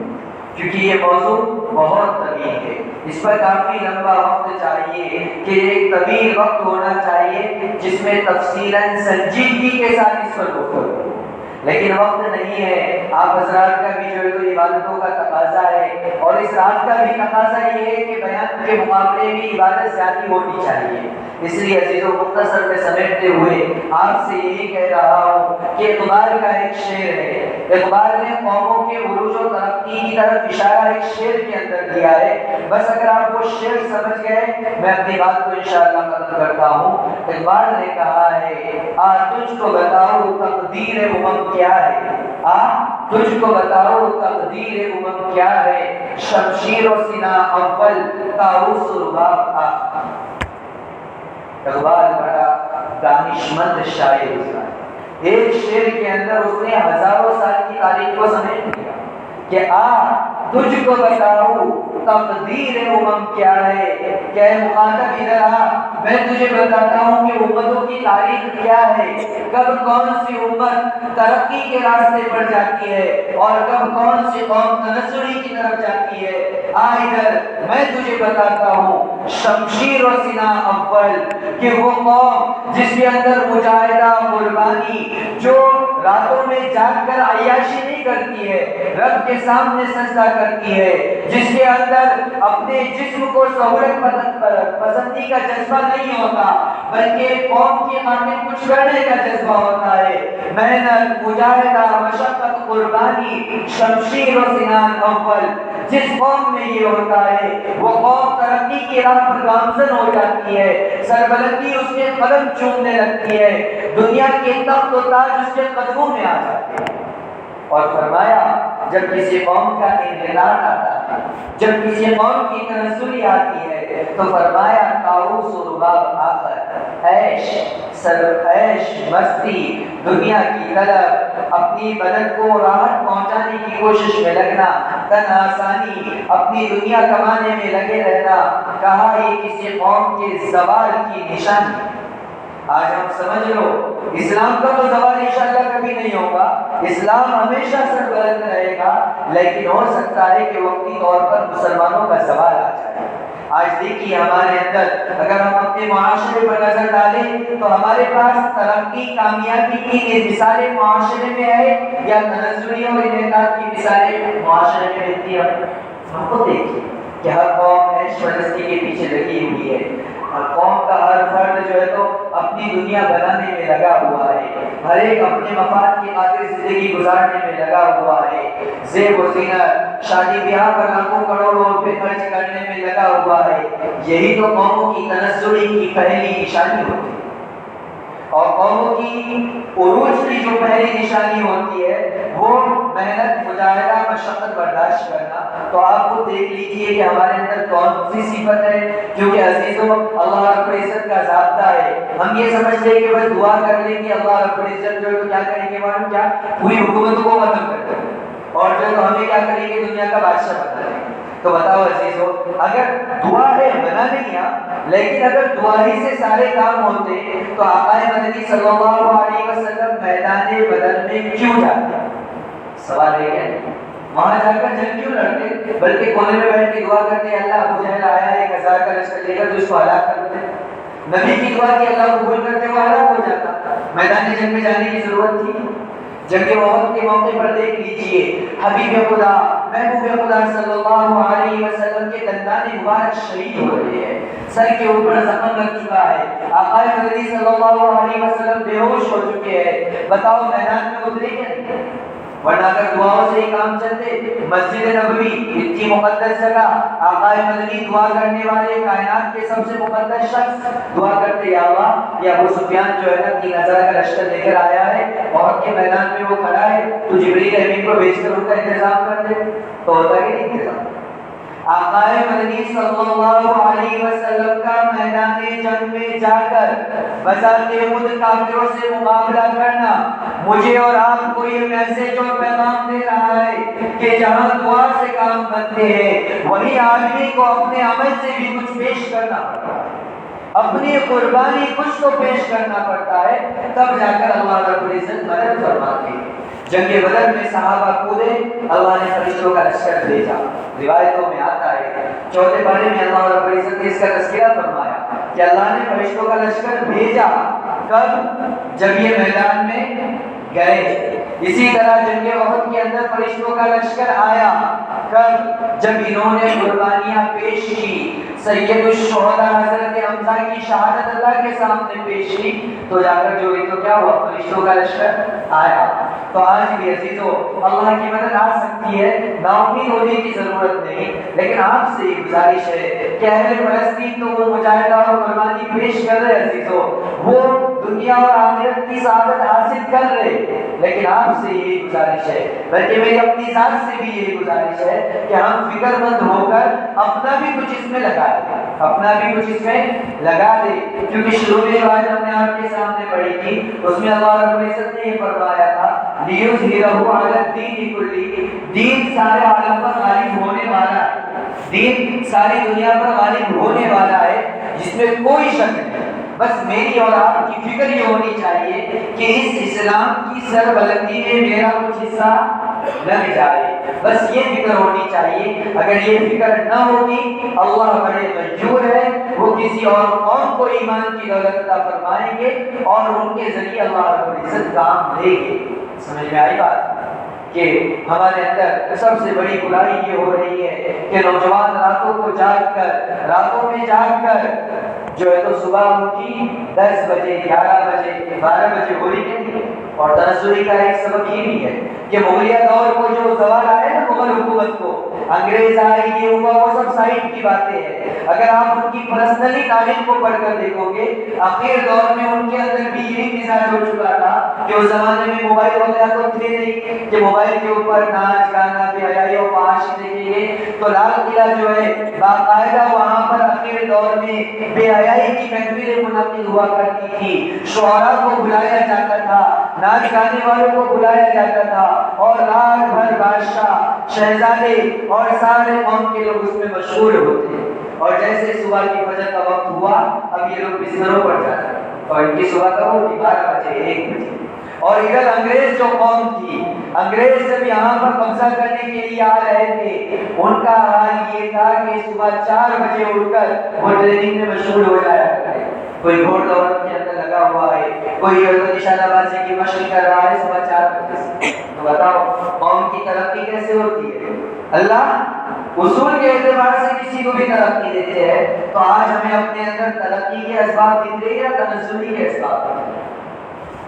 کیونکہ یہ موضوع بہت طویل ہے، اس پر کافی لمبا وقت چاہیے، کہ ایک طویل وقت ہونا چاہیے جس میں تفصیلاً سنجیدگی کے ساتھ اس پر گفتگو، لیکن وقت نہیں ہے۔ آپ حضرات کا بھی جو ہے تو عبادتوں کا تقاضا ہے، اور اس رات کا بھی تقاضا یہ ہے کہ بیان کے مقابلے میں عبادت زیادہ ہونی چاہیے۔ اس لیے عزیزو، مختصر میں سمیٹتے ہوئے آپ سے یہی کہہ رہا ہوں کہ اقبال کا ایک شعر ہے، اقبال نے قوموں کے عروج و ترقی کی طرف اشارہ ایک شعر کے اندر کیا ہے، بس اگر آپ وہ شعر سمجھ گئے میں اپنی بات کو انشاءاللہ ختم کرتا ہوں۔ اقبال نے کہا ہے، آ تجھ کو بتاؤ تقدیر امم کیا ہے، آ تجھ کو بتاؤ تقدیر امم کیا ہے، شمشیر و سنا اول طاؤس و رباب آخر۔ اقبال بڑا دانشمند شاعر تھا، ایک شعر کے اندر اس نے ہزاروں سال کی تاریخ کو سمیٹ دیا کہ تجھ کو بتاؤ تقدیر امم کیا ہے، کہ مخاطب ادھر میں تجھے بتاتا ہوں کہ امتوں کی تاریخ کیا ہے، کب کون سی امت ترقی کے راستے پر جاتی ہے، اور کب کون سی قوم تنزلی کی طرف جاتی ہے۔ ادھر میں تجھے بتاتا ہوں شمشیر و سنا اول، کہ وہ قوم جس کے اندر مجاہدہ قربانی، جو راتوں میں جاگ کر عیاشی نہیں کرتی ہے، رب کے سامنے سجدہ کرتی ہے، جس کے اندر اپنے جسم کو سہولت پسندی کا جذبہ نہیں ہوتا، بلکہ قوم کی خاطر کچھ کرنے کا جذبہ ہوتا ہے، محنت، مجاہدہ، مشقت، قربانی، شمشیر و سنان اول، جس قوم میں یہ ہوتا ہے وہ قوم ترقی کی راہ پر گامزن ہو جاتی ہے، سربلندی اس کے قدم چومنے لگتی ہے، دنیا کے تخت و تاج اس کے قدموں میں آ جاتے ہیں۔ اور فرمایا جب کسی قوم کا انحلال آتا ہے، جب کسی قوم کی تنزلی آتی ہے، تو فرمایا طاؤس و رباب آخر، عیش عیش مستی، دنیا کی طلب، اپنی بدن کو راحت پہنچانے کی کوشش میں لگنا، تن آسانی، اپنی دنیا کمانے میں لگے رہنا، کہا یہ کسی قوم کے زوال کی نشانی۔ آج ہم سمجھ لو اسلام کا تو زوال انشاءاللہ کبھی نہیں ہوگا، اسلام ہمیشہ سربلند رہے گا، لیکن ہو سکتا ہے کہ وقتی طور پر مسلمانوں کا زوال آ جائے۔ آج دیکھیے ہمارے اندر اگر ہم اپنے معاشرے پر نظر ڈالیں تو ہمارے پاس ترقی، کامیابی کی مثالیں معاشرے میں ہے، یا تنزلی اور انحطاط کی مثالیں معاشرے میں ملتی ہے؟ ہم کو دیکھیے کہ ہر قوم عیش پرستی کے پیچھے لگی ہوئی ہے، قوم کا ہر فرد جو ہے تو اپنی دنیا بنانے میں لگا ہوا ہے، ہر ایک اپنے مفاد کی خاطر زندگی گزارنے میں لگا ہوا ہے، زیب و زینت، شادی بیاہ پر لاکھوں کروڑوں روپے خرچ کرنے میں لگا ہوا ہے۔ یہی تو قوموں کی تنزلی کی پہلی نشانی ہوتی ہے، اور قوموں کی عروج کی جو پہلی نشانی ہوتی ہے وہ محنت، مجاہدہ، مشقت برداشت کرنا۔ تو آپ کو دیکھ لیجئے کہ ہمارے اندر کون سی صفت ہے، کیونکہ عزیزو اللہ رب العزت کا ضابطہ ہے، ہم یہ سمجھتے ہیں کہ بس دعا کر لیں گے اللہ رب العزت جو ہے تو کیا کریں گے، معلوم کیا، پوری حکومت کو ختم کر دیں گے، اور جو ہے تو ہمیں کیا کریں گے، دنیا کا بادشاہ بنا دیں گے۔ تو بتاؤ عزیزو، اگر دعا ہے بنا نہیں لیکن اگر دعا ہی سے سارے کام ہوتے تو آقا مدنی صلی اللہ علیہ وسلم میدان بدر میں کیوں جاتے؟ سوال ہے کہ وہاں جا کر جنگ کیوں لڑتے، بلکہ کونے میں بیٹھ کے دعا کرتے اللہ ابو جہل آیا ہے 1000 کا لشکر لے کر تو اس کو ہلاک کر دے۔ نبی کی دعا کی اللہ قبول کرتے وہ ہلاک ہو جاتا۔ میدان جنگ میں جانے کی ضرورت تھی؟ جنگ احد کے موقع پر دیکھ لیجئے حبیب خدا محبوب خدا صلی اللہ علیہ وسلم کے دندان مبارک شہید ہو رہے ہیں، سر کے اوپر زخم لگ چکا ہے، آقا مدنی صلی اللہ علیہ وسلم بے ہوش ہو چکے ہیں، بتاؤ میدان میں اترے کیا نہیں؟ ورنہ اگر دعاؤں سے ہی کام چلتے، مسجد نبوی اتنی مقدس جگہ، آقا مدنی دعا کرنے والے کائنات کے سب سے مقدس شخص دعا کرتے، یا اللہ یہ ابو سفیان جو ہے نا 3000 کا لشکر لے کر آیا ہے اور کے میدان میں وہ کھڑا ہے، تو جبریل امین کو بھیج کر ان کا انتظام کر دے، تو ہوتا کہ نہیں انتظام؟ آقا مدنی صلی اللہ علیہ وسلم کا میدان جنگ میں جا کر بذات خود کافروں سے مقابلہ کرنا مجھے اور آپ کو یہ میسج اور پیغام دے رہا ہے کہ جہاں دعا سے کام بنتے ہیں وہی آدمی کو اپنے عمل سے بھی کچھ پیش کرنا پڑتا ہے، اپنی قربانی کچھ تو پیش کرنا پڑتا ہے، تب جا کر اللہ رب العزت مدد فرماتے ہیں۔ جنگ بدر میں صحابہ کودے، اللہ نے فرشتوں کا لشکر بھیجا، روایتوں میں آتا ہے چوتھے پارے میں اللہ رب العزت نے اس کا تذکرہ فرمایا کہ اللہ نے فرشتوں کا لشکر بھیجا، کب؟ جب یہ میدان میں گئے۔ اسی طرح جنگ احد کے اندر فرشتوں کا لشکر آیا، کب؟ جب انہوں نے قربانیاں پیش کی، سید الشہداء حضرت حمزہ کی شہادت اللہ کے سامنے پیش کی، تو جا کر جو تو کیا ہوا؟ فرشتوں کا لشکر آیا۔ تو آج بھی عزیزو اللہ کی مدد آ سکتی ہے، نا امید ہونے کی ضرورت نہیں، لیکن آپ سے یہ گزارش ہے کہ اہل فلسطین تو وہ مجاہدہ اور قربانی پیش کر رہے عزیزو، وہ دنیا اور آخرت کی سعادت حاصل کر رہے، لیکن آپ سے یہ گزارش ہے، بلکہ میری اپنی ذات سے بھی یہ گزارش ہے کہ ہم فکر مند ہو کر اپنا بھی کچھ اس میں لگا دیں، اپنا بھی کچھ اس میں لگا دیں، کیونکہ شروع میں جو آیت ہم نے آپ کے سامنے پڑھی تھی اس میں اللہ رب العزت نے یہ فرمایا تھا لِيُظْهِرَهُ عَلَى الدِّينِ كُلِّهِ، دین سارے عالم پر غالب ہونے والا ہے، دین ساری دنیا پر غالب ہونے والا ہے، جس میں کوئی شک نہیں۔ بس میری اور آپ کی فکر یہ ہونی چاہیے کہ اس اسلام کی سربلندی میں میرا کچھ حصہ لگ جائے، بس یہ فکر ہونی چاہیے۔ اگر یہ فکر نہ ہوگی اللہ بڑے منظور ہے، وہ کسی اور قوم کو ایمان کی دولت عطا فرمائیں گے اور ان کے ذریعے اللہ رب العزت کام لیں گے۔ سمجھ میں آئی بات کہ ہمارے اندر سب سے بڑی برائی یہ ہو رہی ہے کہ نوجوان راتوں میں جاگ کر جو ہے تو صبح اٹھی 10 بجے 11 بجے 12 بجے ہو رہی ہے، اور تنزلی کا ایک سبب یہ بھی ہے کہ مغلیہ دور کو جو زوال آئے نا مغل حکومت کو، انگریز آئے یہ ہوا، وہ سب سائڈ کی باتیں ہیں۔ اگر آپ ان کی پرسنلی تاریخ کو پڑھ کر دیکھو گے، آخر دور میں ان کے اندر بھی یہی مزاج ہو چکا تھا کہ اس زمانے میں موبائل وغیرہ تو تھے نہیں کہ موبائل کے اوپر ناچ گانا بے حیائی و فحاشی دیکھیں گے، تو لال قلعہ جو ہے باقاعدہ وہاں پر آخر دور میں بے حیائی کی محفلیں منعقد ہوا کرتی تھی، شعراء کو بلایا جاتا تھا، ناچ گانے والوں کو بلایا جاتا تھا، اور رات بھر بادشاہ شہزادے اور سارے قوم کے لوگ اس میں مشغول ہوتے، اور جیسے صبح کی فجر کا وقت ہوا اب یہ لوگ بستروں پر جاتے، اور ان کی صبح کا ہوتی 12 بجے 1 بجے۔ اور ادھر انگریز جو قوم تھی، انگریز جب یہاں پر قبضہ کرنے کے لیے آ رہے تھے، ان کا حال یہ تھا کہ صبح 4 بجے اٹھ کر وہ ٹریننگ میں مشغول ہو جایا کرتے، کوئی گھوڑ دوڑ کے اندر لگا ہوا ہے، کوئی نشانہ بازی کی مشق کر رہا ہے صبح 4 بجے سے۔ تو بتاؤ قوم کی ترقی کیسے ہوتی ہے؟ اللہ اصول کے اعتبار سے کسی کو بھی ترقی دیتے ہیں، تو آج ہمیں اپنے اندر ترقی کے اسباب دکھ رہے ہیں یا تنزلی کے اسباب؟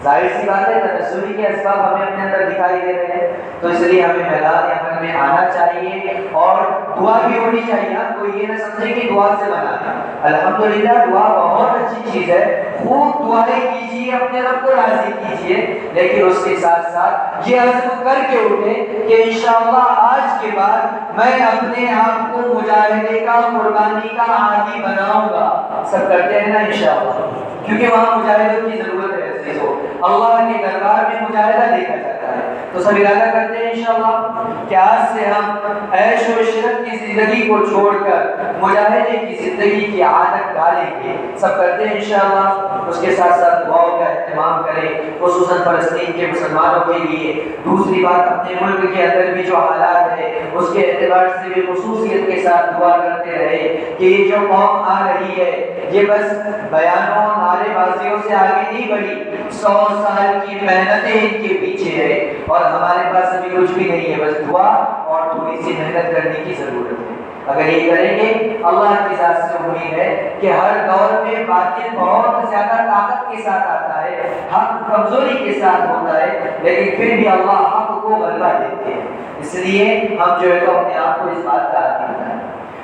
ظاہر سی بات ہے تنزلی کے اسباب ہمیں اپنے اندر دکھائی دے رہے ہیں، تو اس لیے ہمیں میدان عمل میں آنا چاہیے اور دعا بھی ہونی چاہیے۔ کوئی یہ نہ سمجھے کہ دعا سے بنانا، الحمدللہ دعا بہت اچھی چیز ہے، خوب دعائیں کیجیے، اپنے رب کو راضی کیجیے، لیکن اس کے ساتھ ساتھ یہ عزم کر کے اٹھے کہ انشاءاللہ آج کے بعد میں اپنے آپ کو مجاہدے کا قربانی کا عادی بناؤں گا۔ سب کرتے ہیں نا انشاءاللہ، کیونکہ وہاں مجاہدوں کی ضرورت ہے عزیزو، اللہ کے دربار میں مجاہدہ دیکھا جاتا ہے، تو سب ارادہ کرتے ہیں انشاءاللہ کہ آج سے ہم عیش و عشرت کی زندگی کو چھوڑ کر مجاہدے کی زندگی کی عادت ڈالیں گے۔ سب کرتے ہیں انشاءاللہ، اس کے ساتھ ساتھ دعاؤں کا اہتمام اہتمام کریں، خصوصاً فلسطین کے مسلمانوں کے لیے۔ دوسری بات، اپنے ملک کے اندر بھی جو حالات ہے اس کے اعتبار سے بھی خصوصیت کے ساتھ دعا کرتے رہے کہ یہ جو قوم آ رہی ہے یہ بس بیانوں نعرے بازیوں سے آگے نہیں بڑھی، 100 سال کی محنتیں ان کے پیچھے ہے اور ہمارے پاس ابھی کچھ بھی نہیں ہے، بس دعا اور تھوڑی سی محنت کرنے کی ضرورت ہے۔ اگر یہ کریں گے، اللہ کی ذات سے امید ہے کہ ہر دور میں باطل بہت زیادہ طاقت کے ساتھ آتا ہے، حق کمزوری کے ساتھ ہوتا ہے، لیکن پھر بھی اللہ حق کو غلبہ دیتے ہیں۔ اس لیے ہم جو ہے تو اپنے آپ کو اس بات کا عادی بنائیں۔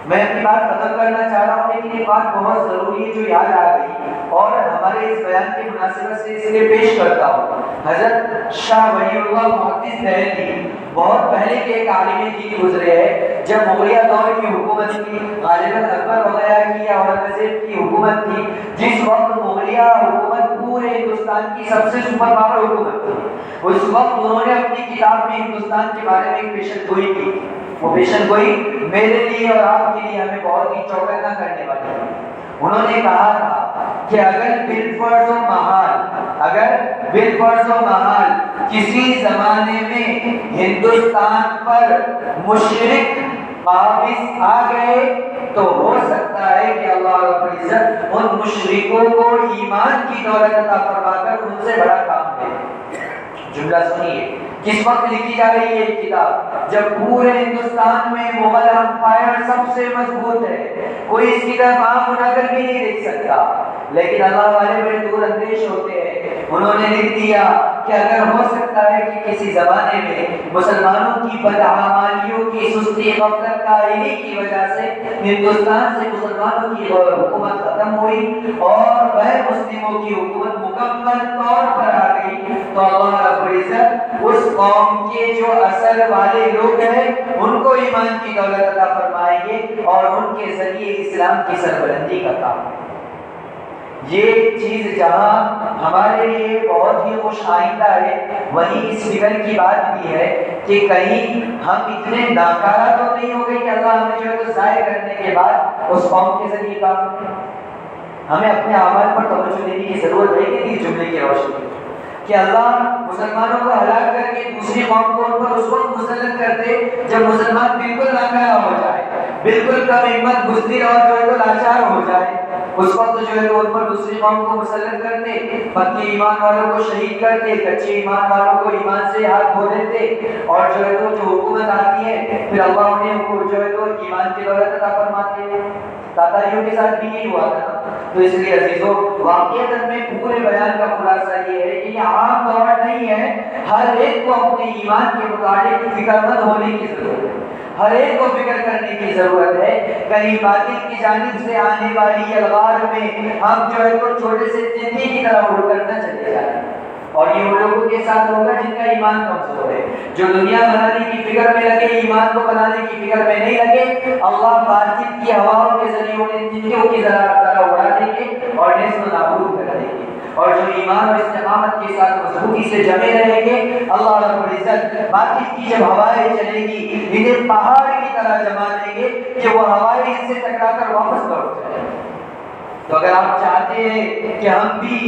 میں اپنی بات ختم کرنا چاہ رہا ہوں، لیکن یہ بات بہت ضروری ہے جو یاد آ گئی اور ہمارے اس بیان کی مناسبت سے اس لیے پیش کرتا ہوں۔ حضرت شاہ ولی اللہ محدث دہلوی بہت پہلے کے ایک عالم دین گزرے ہیں، جب مغلیہ دور کی حکومت تھی، غالباً اکبر وغیرہ کی یا اورنگزیب کی حکومت تھی، جس وقت مغلیہ حکومت پورے ہندوستان کی سب سے سپر پاور حکومت تھی، اس وقت انہوں نے اپنی کتاب میں ہندوستان کے بارے میں ایک پیشن گوئی کی۔ وہ پیشن گوئی میرے لیے اور آپ کے لیے ہمیں بہت ہی چوکنا کرنے والی ہے۔ انہوں نے کہا تھا کہ اگر بالفرض و محال کسی زمانے میں ہندوستان پر مشرک قابض آ گئے تو ہو سکتا ہے کہ اللہ رب العزت ان مشرکوں کو ایمان کی دولت عطا فرما کر ان سے بڑا کام دے۔ جملہ سنیے، کس وقت لکھی جا رہی ہے یہ کتاب؟ جب پورے ہندوستان میں مغل امپائر سب سے مضبوط ہے، کوئی اس کی طرف آنکھ اٹھا کر بھی نہیں دیکھ سکتا، لیکن اللہ والے بڑے دور اندیش ہوتے ہیں۔ انہوں نے لکھ دیا کہ اگر ہو سکتا ہے کہ کسی زمانے میں مسلمانوں کی بدعمالیوں کی سستی غفلت کاری کی وجہ سے ہندوستان سے مسلمانوں کی حکومت ختم ہوئی اور غیر مسلموں کی حکومت مکمل طور پر آ گئی، تو اللہ رب العزت اس قوم کے جو اثر والے لوگ ہیں ان کو ایمان کی دولت عطا فرمائیں گے اور ان کے ذریعے اسلام کی سربلندی کا کام ہے۔ یہ چیز جہاں ہمارے لیے بہت ہی خوش آئندہ ہے، وہیں اس فکر کی بات بھی ہے کہ کہیں ہم اتنے ناکارہ تو نہیں ہو گئے کہ اللہ ہمیں جو ہے تو ضائع کرنے کے بعد اس قوم کے ذریعے کام کرے۔ ہمیں اپنے اعمال پر توجہ دینے کی ضرورت ہے کہ اس جملے کی روشنی کہ اللہ مسلمانوں کو ہلاک کر کے دوسری قوم کو ان پر اس وقت مسلط کر دے جب مسلمان بالکل ناکارہ ہو جائے، بالکل کم ہمت بزدل اور جو ہے تو لاچار ہو جائے، اس وقت جو ہے تو ان پر دوسری قوم کو مسلط کرتے، پکے ایمان والوں کو شہید کرتے، کچے ایمان والوں کو ایمان سے ہاتھ دھو دیتے، اور جو ہے تو جو حکومت آتی ہے پھر اللہ انہیں کو جو ہے تو ایمان کی دولت عطا فرماتے ہیں۔ تاتاریوں کے ساتھ بھی یہی ہوا تھا۔ تو اس لیے عزیزو، واقعات میں پورے بیان کا خلاصہ یہ ہے کہ یہ عام دور نہیں ہے، ہر ایک کو اپنے ایمان کے متعلق فکر مند ہونے کی ضرورت ہے، ہر ایک کو فکر کرنے کی ضرورت ہے۔ کہیں باطل کی جانب سے آنے والی الغار میں ہم جو ہے تو چھوٹے سے تنی کی طرح اڑ کر نہ چلے جائیں، اور یہ ان لوگوں کے ساتھ ہوگا جن کا ایمان کمزور ہے، جو دنیا بنانے کی فکر میں لگے، ایمان کو بنانے کی فکر میں نہیں لگے۔ اللہ باطل کی ہواؤں کے ذریعے انہیں تنیوں کی طرح اڑا دیں گے اور نیست و نابود کر دیں گے، اور جو ایمان اور استقامت کے ساتھ مضبوطی سے جمے رہیں گے، اللہ رب العزت باطل کی جب ہوائیں چلیں گی انہیں پہاڑ کی طرح جما دیں گے کہ وہ ہوائیں ان سے ٹکرا کر واپس لوٹ جائیں۔ تو اگر آپ چاہتے ہیں کہ ہم بھی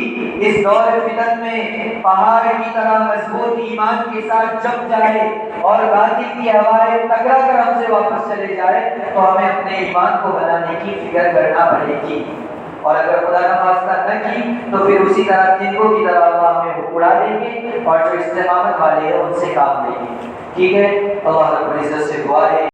اس دور فتن میں پہاڑ کی طرح مضبوط ایمان کے ساتھ جم جائیں اور باطل کی ہوائیں ٹکرا کر ہم سے واپس چلے جائیں، تو ہمیں اپنے ایمان کو بنانے کی فکر کرنا پڑے گی، اور اگر خدا کا خواستہ نہ کی تو پھر اسی طرح تنگوں کی طرح اللہ ہمیں اڑا دیں گے اور جو استقامت والے ہیں ان سے کام لیں گے۔ ٹھیک ہے، اللہ رب العزت سے دعا ہے